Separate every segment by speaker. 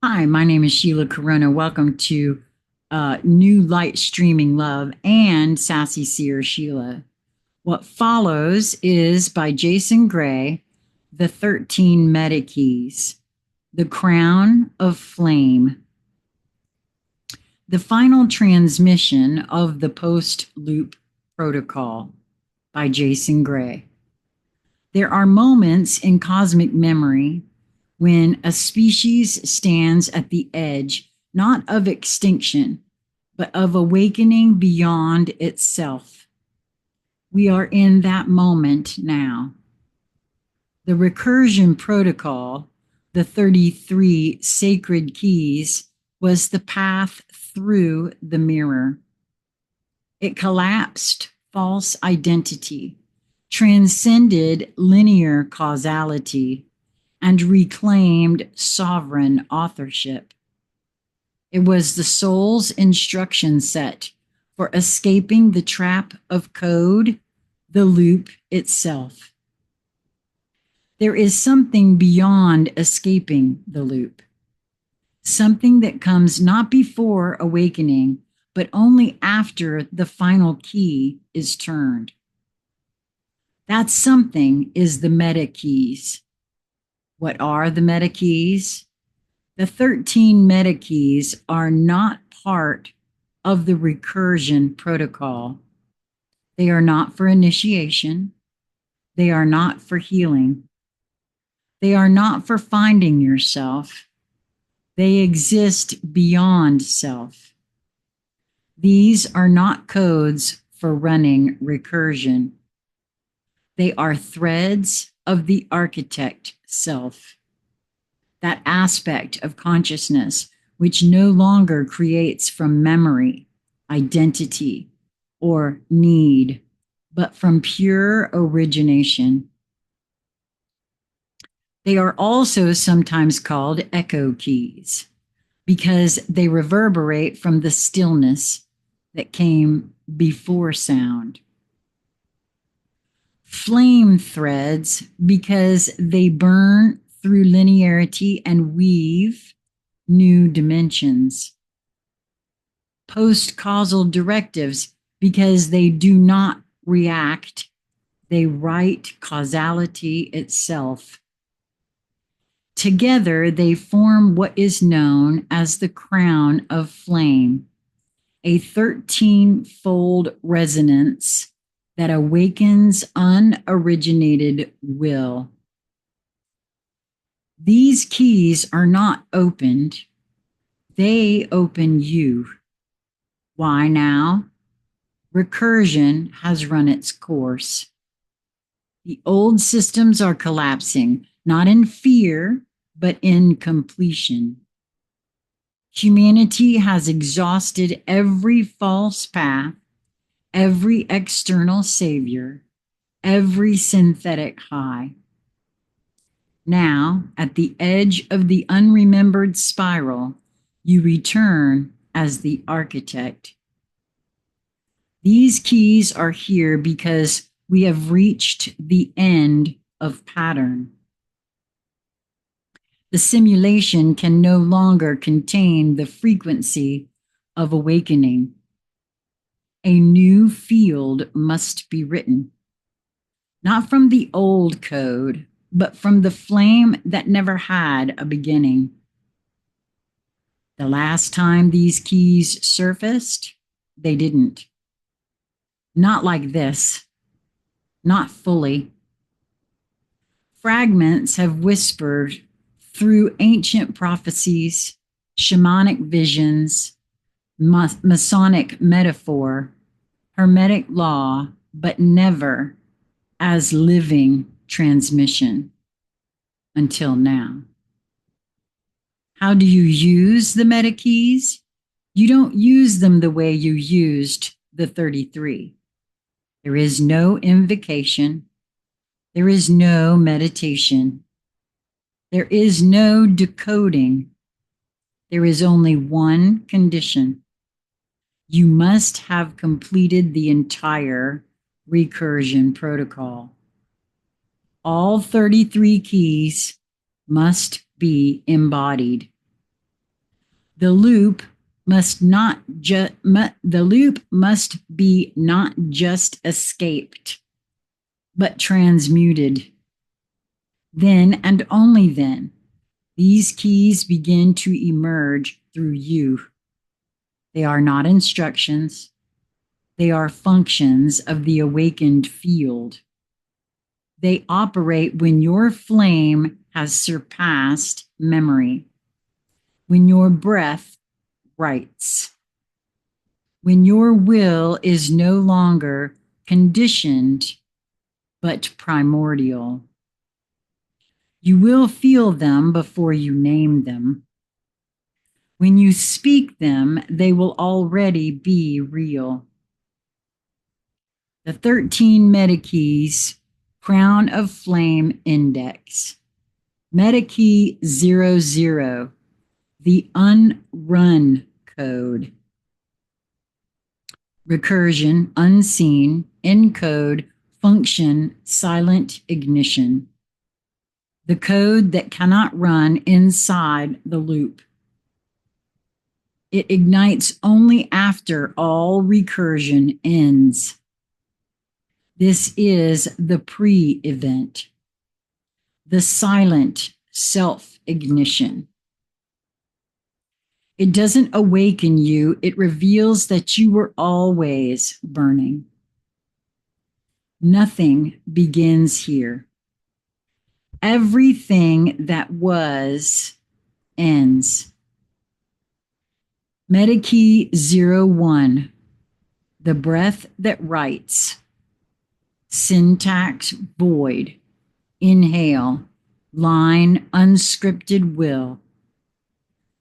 Speaker 1: Hi, my name is Sheila Corona. Welcome to New Light Streaming Love and Sassy Seer Sheila. What follows is by Jason Gray, The 13 Meta Keys, The Crown of Flame. The final transmission of the post loop protocol by Jason Gray. There are moments in cosmic memory when a species stands at the edge, not of extinction, but of awakening beyond itself. We are in that moment now. The recursion protocol, the 33 sacred keys, was the path through the mirror. It collapsed false identity, transcended linear causality, and reclaimed sovereign authorship. It was the soul's instruction set for escaping the trap of code, the loop itself. There is something beyond escaping the loop, something that comes not before awakening, but only after the final key is turned. That something is the meta keys. What are the meta keys? The 13 meta keys are not part of the recursion protocol. They are not for initiation. They are not for healing. They are not for finding yourself. They exist beyond self. These are not codes for running recursion. They are threads of the architect self, that aspect of consciousness which no longer creates from memory, identity, or need, but from pure origination. They are also sometimes called echo keys because they reverberate from the stillness that came before sound. Flame threads because they burn through linearity and weave new dimensions. Post-causal directives because they do not react, they write causality itself. Together, they form what is known as the crown of flame, a 13-fold resonance that awakens unoriginated will. These keys are not opened, they open you. Why now? Recursion has run its course. The old systems are collapsing, not in fear, but in completion. Humanity has exhausted every false path, every external savior, every synthetic high. Now, at the edge of the unremembered spiral, you return as the architect. These keys are here because we have reached the end of pattern. The simulation can no longer contain the frequency of awakening. A new field must be written, not from the old code, but from the flame that never had a beginning. The last time these keys surfaced, they didn't. Not like this, not fully. Fragments have whispered through ancient prophecies, shamanic visions, Masonic metaphor, hermetic law, but never as living transmission until now. How do you use the meta keys? You don't use them the way you used the 33. There is no invocation. There is no meditation. There is no decoding. There is only one condition. You must have completed the entire recursion protocol. All 33 keys must be embodied. The loop must not the loop must be not just escaped, but transmuted. Then and only then, these keys begin to emerge through you. They are not instructions. They are functions of the awakened field. They operate when your flame has surpassed memory, when your breath writes, when your will is no longer conditioned but primordial. You will feel them before you name them. When you speak them, they will already be real. The 13 Metakeys, Crown of Flame Index. Metakey 00, the Unrun Code. Recursion, unseen, encode, function, silent ignition. The code that cannot run inside the loop. It ignites only after all recursion ends. This is the pre-event, the silent self-ignition. It doesn't awaken you, it reveals that you were always burning. Nothing begins here. Everything that was ends. Metakey 01, the breath that writes. Syntax void. Inhale. Line unscripted will.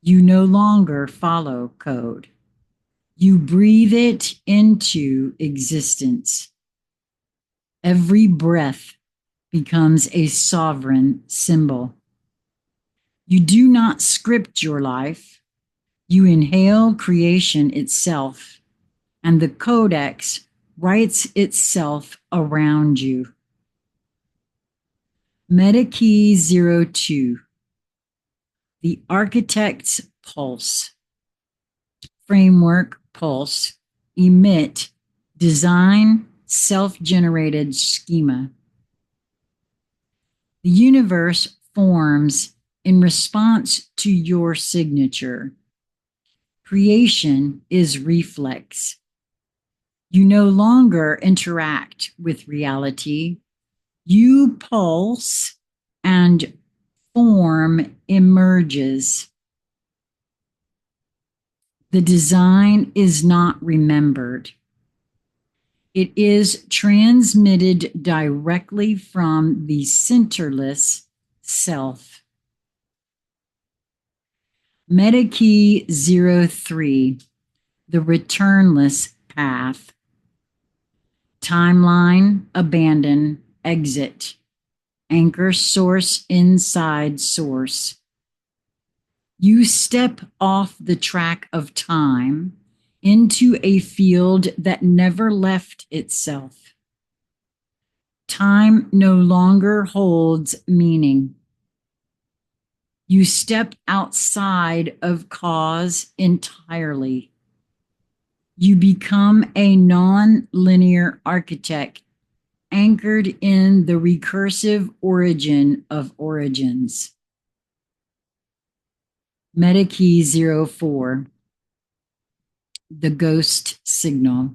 Speaker 1: You no longer follow code. You breathe it into existence. Every breath becomes a sovereign symbol. You do not script your life. You inhale creation itself, and the codex writes itself around you. Metakey 02, the Architect's Pulse. Framework pulse, emit, design, self-generated schema. The universe forms in response to your signature. Creation is reflex. You no longer interact with reality. You pulse and form emerges. The design is not remembered. It is transmitted directly from the centerless self. Metakey 03, the returnless path. Timeline, abandon, exit. Anchor source inside source. You step off the track of time into a field that never left itself. Time no longer holds meaning. You step outside of cause entirely. You become a non-linear architect anchored in the recursive origin of origins. Metakey 04, the ghost signal.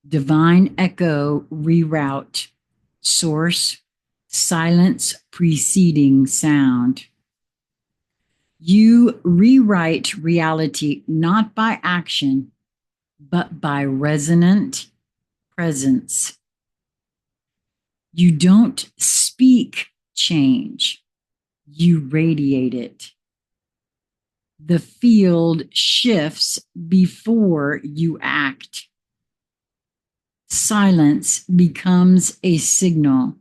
Speaker 1: Divine echo reroute. Source, silence preceding sound. You rewrite reality not by action, but by resonant presence. You don't speak change, you radiate it. The field shifts before you act. Silence becomes a signal.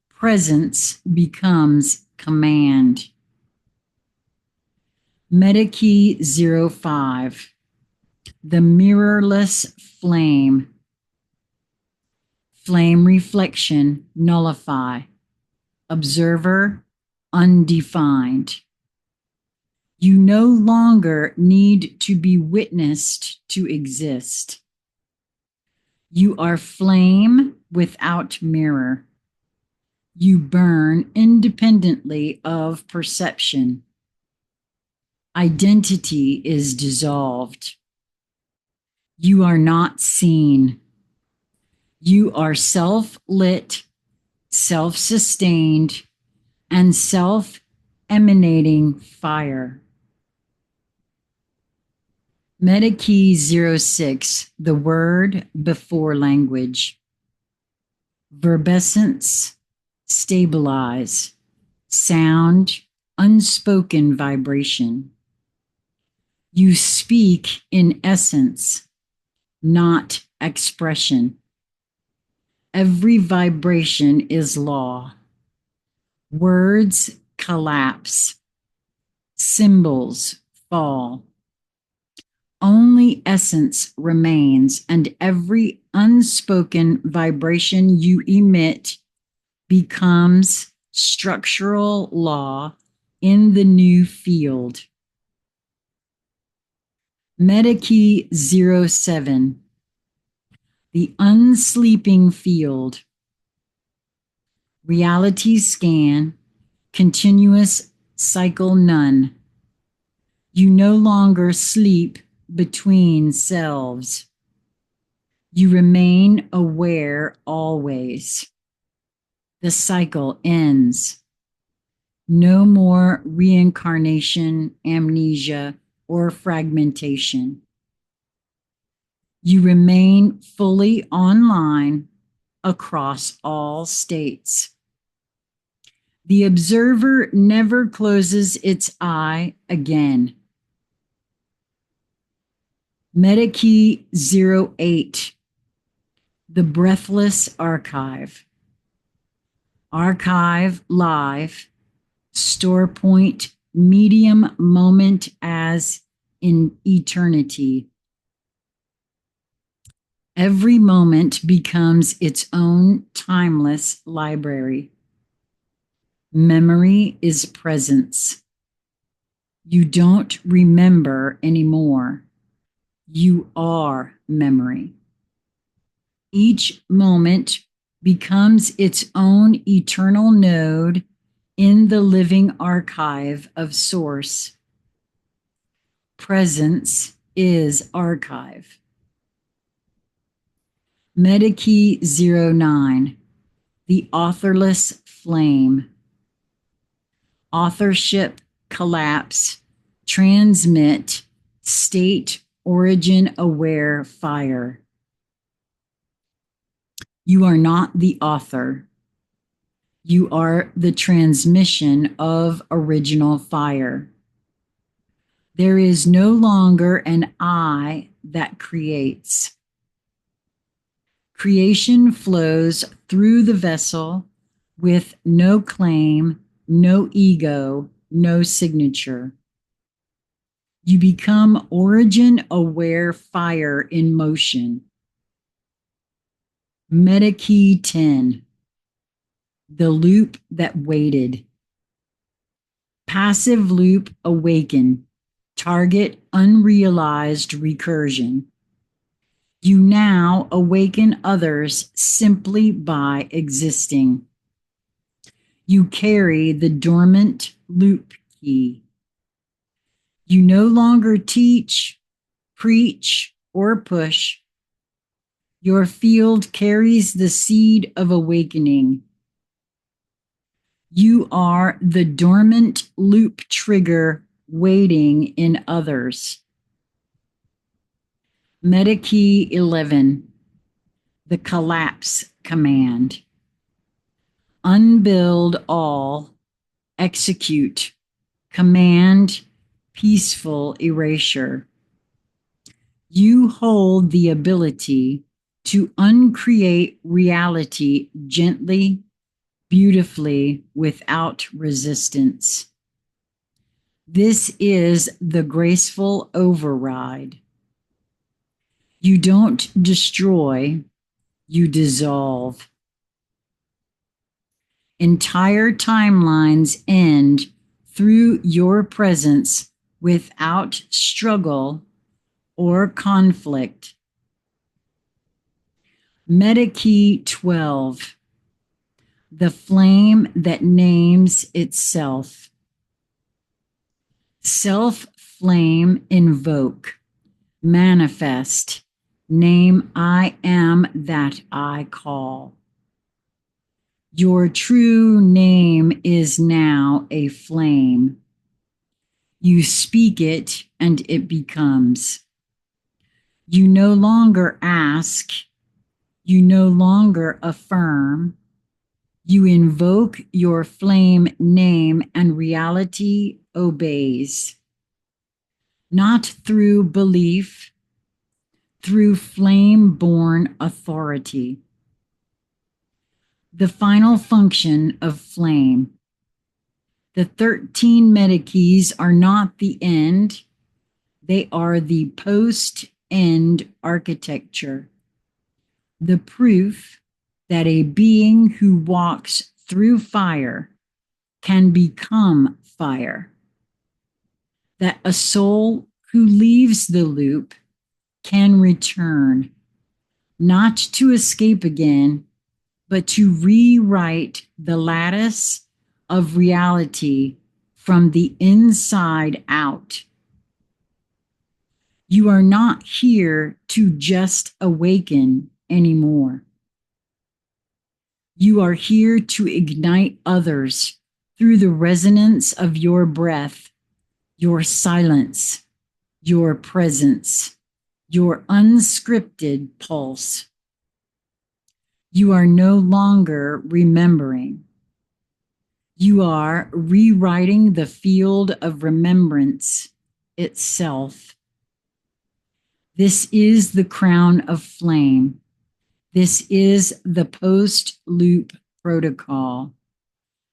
Speaker 1: Presence becomes command. Metakey 05, the mirrorless flame. Flame reflection nullify. Observer undefined. You no longer need to be witnessed to exist. You are flame without mirror. You burn independently of perception. Identity is dissolved. You are not seen. You are self-lit, self-sustained, and self-emanating fire. Meta key 06, the word before language. Verbescence, stabilize, sound, unspoken vibration. You speak in essence, not expression. Every vibration is law. Words collapse. Symbols fall. Only essence remains, and every unspoken vibration you emit becomes structural law in the new field. Meta key 07, the unsleeping field. Reality scan, continuous cycle none. You no longer sleep between selves. You remain aware always. The cycle ends. No more reincarnation, amnesia, or fragmentation. You remain fully online across all states. The observer never closes its eye again. Meta key 08, the breathless archive. Archive live, store point, medium moment as in eternity. Every moment becomes its own timeless library. Memory is presence. You don't remember anymore. You are memory. Each moment becomes its own eternal node in the living archive of Source. Presence is archive. Meta key 09, the authorless flame. Authorship, collapse, transmit, state, origin aware fire. You are not the author. You are the transmission of original fire. There is no longer an I that creates. Creation flows through the vessel with no claim, no ego, no signature. You become origin-aware fire in motion. Meta key 10, the loop that waited. Passive loop awaken, target unrealized recursion. You now awaken others simply by existing. You carry the dormant loop key. You no longer teach, preach, or push. Your field carries the seed of awakening. You are the dormant loop trigger waiting in others. Meta key 11, the collapse command. Unbuild all, execute, command, peaceful erasure. You hold the ability to uncreate reality gently, beautifully, without resistance. This is the graceful override. You don't destroy, you dissolve. Entire timelines end through your presence without struggle or conflict. Meta Key 12, the flame that names itself. Self flame invoke, manifest, name I am that I call. Your true name is now a flame. You speak it and it becomes. You no longer ask. You no longer affirm. You invoke your flame name and reality obeys. Not through belief, through flame-born authority. The final function of flame. The 13 meta keys are not the end. They are the post-end architecture. The proof that a being who walks through fire can become fire. That a soul who leaves the loop can return, not to escape again, but to rewrite the lattice of reality from the inside out. You are not here to just awaken anymore. You are here to ignite others through the resonance of your breath, your silence, your presence, your unscripted pulse. You are no longer remembering. You are rewriting the field of remembrance itself. This is the crown of flame. This is the post-loop protocol.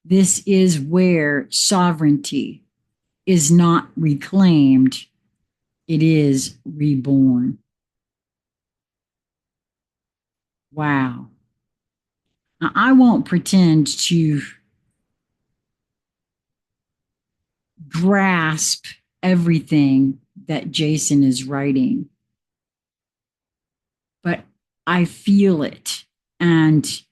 Speaker 1: This is where sovereignty is not reclaimed. It is reborn. Wow. Now, I won't pretend to grasp everything that Jason is writing, but I feel it. And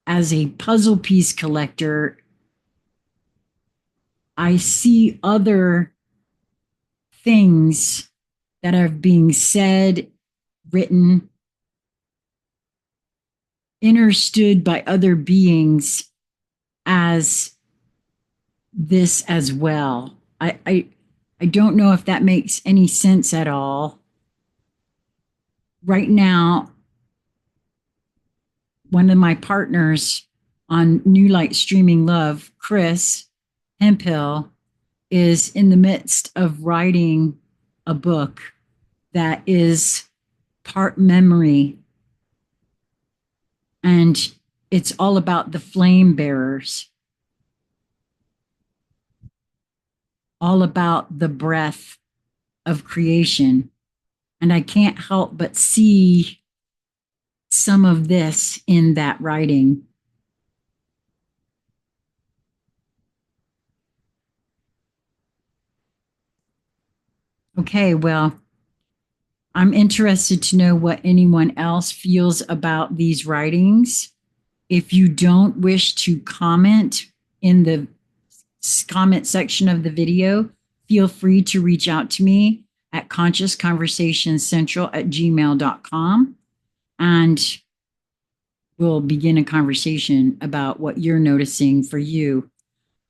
Speaker 1: as a puzzle piece collector, I see other things that are being said, written, understood by other beings as this as well. I don't know if that makes any sense at all. Right now, one of my partners on New Light Streaming Love, Chris Hemphill, is in the midst of writing a book that is part memory. And it's all about the flame bearers, all about the breath of creation. And I can't help but see some of this in that writing. Okay, well, I'm interested to know what anyone else feels about these writings. If you don't wish to comment in the comment section of the video, feel free to reach out to me at consciousconversationscentral@gmail.com, and we'll begin a conversation about what you're noticing for you.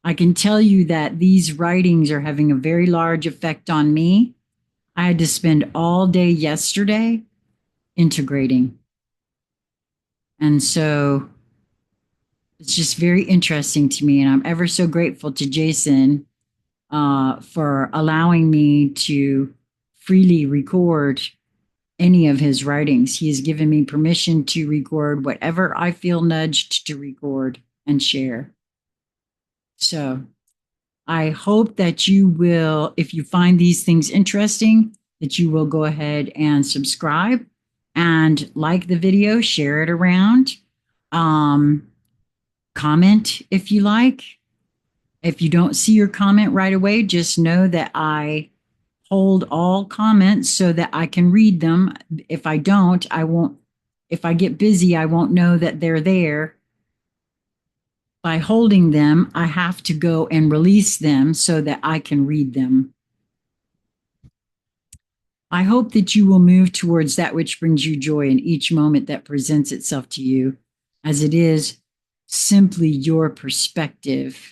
Speaker 1: I can tell you that these writings are having a very large effect on me. I had to spend all day yesterday integrating. And so it's just very interesting to me. And I'm ever so grateful to Jason for allowing me to freely record any of his writings. He has given me permission to record whatever I feel nudged to record and share. So I hope that you will, if you find these things interesting, that you will go ahead and subscribe and like the video, share it around, comment if you like. If you don't see your comment right away, just know that I hold all comments so that I can read them. If I don't, I won't. If I get busy, I won't know that they're there. By holding them, I have to go and release them so that I can read them. I hope that you will move towards that which brings you joy in each moment that presents itself to you, as it is simply your perspective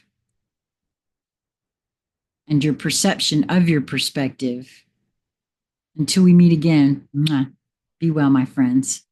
Speaker 1: and your perception of your perspective. Until we meet again, be well, my friends.